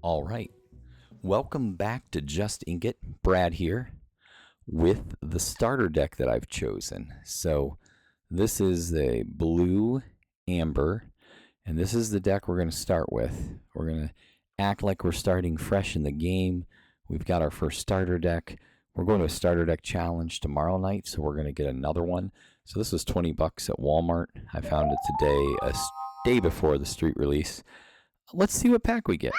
All right. Welcome back to Just Ink It. Brad here with the starter deck that I've chosen. So, this is a blue amber, and this is the deck we're going to start with. We're going to act like we're starting fresh in the game. We've got our first starter deck. We're going to a starter deck challenge tomorrow night, so we're going to get another one. So, this was $20 at Walmart. I found it today, a day before the street release. Let's see what pack we get.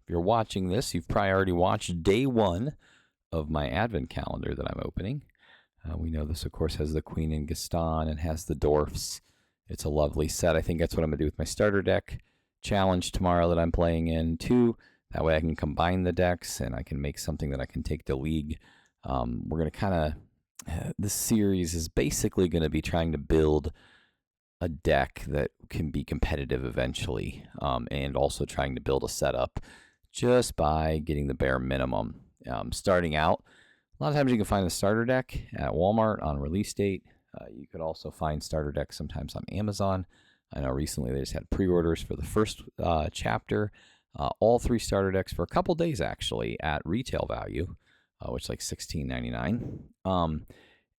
If you're watching this, you've probably already watched day one of my advent calendar that I'm opening. We know this, of course, has the Queen and Gaston and has the dwarfs. It's a lovely set. I think that's what I'm going to do with my starter deck challenge tomorrow that I'm playing in, too. That way I can combine the decks and I can make something that I can take to League. We're going to kind of, this series is basically going to be trying to build a deck that can be competitive eventually, and also trying to build a setup just by getting the bare minimum. Starting out, a lot of times you can find the starter deck at Walmart on release date. You could also find starter decks sometimes on Amazon. I know recently they just had pre-orders for the first chapter. All three starter decks for a couple days actually at retail value, which is like $16.99.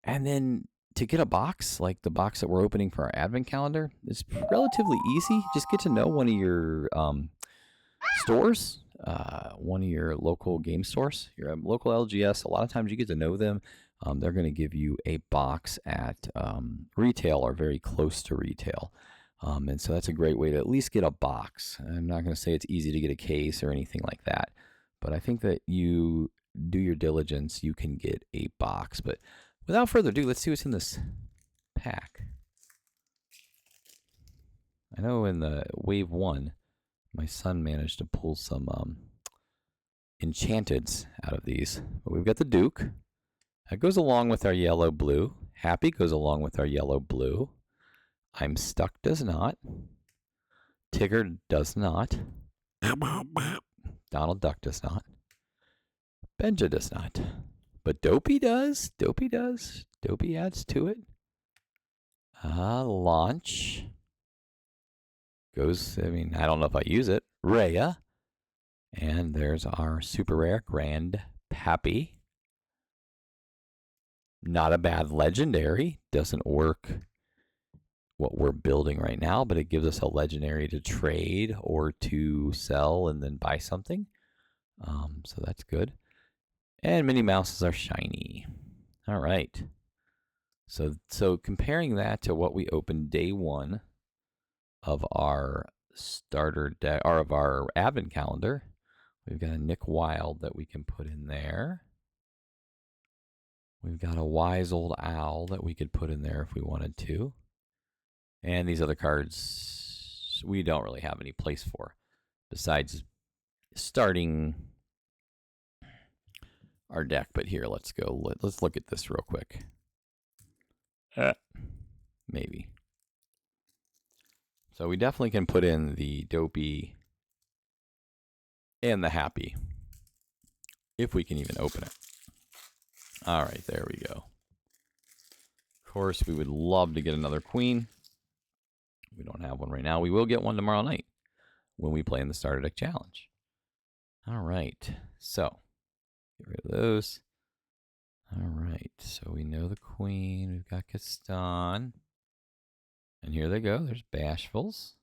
And then to get a box like the box that we're opening for our advent calendar, it's relatively easy. Just get to know one of your stores, one of your local game stores, your local LGS. A lot of times you get to know them. They're going to give you a box at retail or very close to retail. And so that's a great way to at least get a box. I'm not going to say it's easy to get a case or anything like that, but I think that you do your diligence, you can get a box. But without further ado, let's see what's in this pack. I know in the wave one, my son managed to pull some enchanteds out of these. But we've got the Duke. That goes along with our yellow blue. Happy goes along with our yellow blue. I'm Stuck does not. Tigger does not. Donald Duck does not. Benja does not. But Dopey does. Dopey does. Dopey adds to it. Launch. Goes, I mean, I don't know if I use it. Rhea. And there's our super rare Grand Pappy. Not a bad legendary. Doesn't work what we're building right now, but it gives us a legendary to trade or to sell and then buy something. So that's good. And Minnie Mouse is our shiny. All right. So comparing that to what we opened day one of our starter deck, or of our advent calendar, we've got a Nick Wilde that we can put in there. We've got a Wise Old Owl that we could put in there if we wanted to. And these other cards we don't really have any place for, besides starting our deck. But here, let's go. Let's look at this real quick. Maybe. So we definitely can put in the Dopey and the Happy, if we can even open it. All right, there we go. Of course, we would love to get another Queen. We don't have one right now. We will get one tomorrow night when we play in the starter deck challenge. All right, so get rid of those. All right, so we know the Queen. We've got Gaston. And here they go. There's Bashfuls.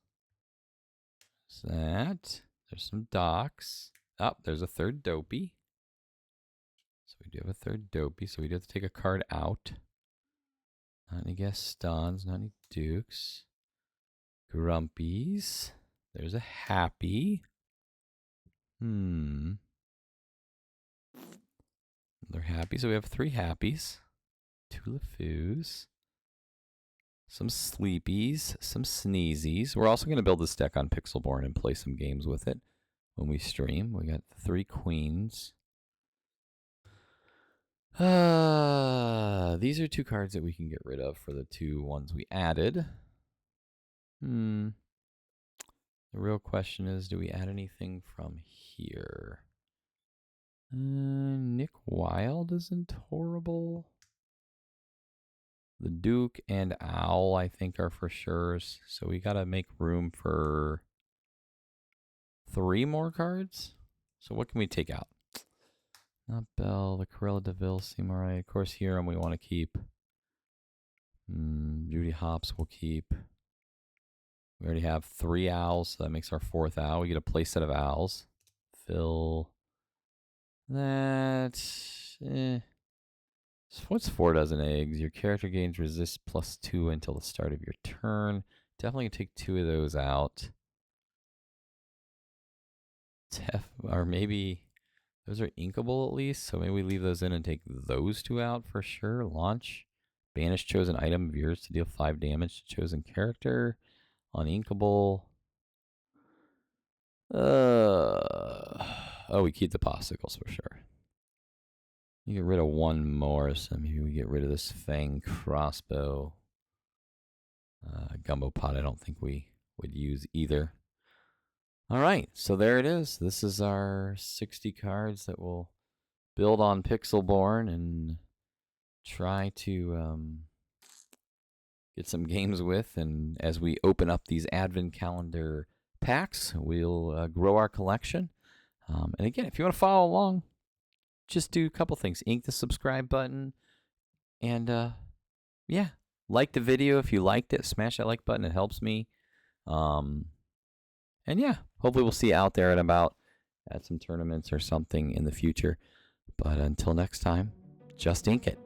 There's that. There's some Docs. Oh, there's a third Dopey. So we do have a third Dopey, so we do have to take a card out. Not any Gastons, not any Dukes. Grumpies. There's a Happy. They're Happy, so we have 3 Happies. 2 LeFous. Some Sleepies, some Sneezies. We're also going to build this deck on Pixelborn and play some games with it when we stream. We got 3 Queens. These are 2 cards that we can get rid of for the 2 ones we added. The real question is, do we add anything from here? Nick Wilde isn't horrible. The Duke and Owl, I think, are for sure. So we got to make room for 3 more cards. So what can we take out? Not Bell, the Corella DeVille, Seymour, of course, Hiram we want to keep. Judy Hopps we'll keep. We already have 3 owls, so that makes our 4th owl. We get a play set of owls. Fill that. What's 4 dozen eggs? Your character gains resist +2 until the start of your turn. Definitely take 2 of those out. Or maybe those are inkable at least, so maybe we leave those in and take those 2 out for sure. Launch. Banish chosen item of yours to deal 5 damage to chosen character. Uninkable. Oh, we keep the popsicles for sure. You get rid of 1 more, so maybe we get rid of this Fang Crossbow. Gumbo Pot, I don't think we would use either. All right, so there it is. This is our 60 cards that we'll build on Pixelborn and try to get some games with. And as we open up these Advent Calendar packs, we'll grow our collection. And again, if you want to follow along, just do a couple things. Ink the subscribe button. And yeah, like the video if you liked it. Smash that like button. It helps me. And yeah, hopefully we'll see you out there and about at some tournaments or something in the future. But until next time, just ink it.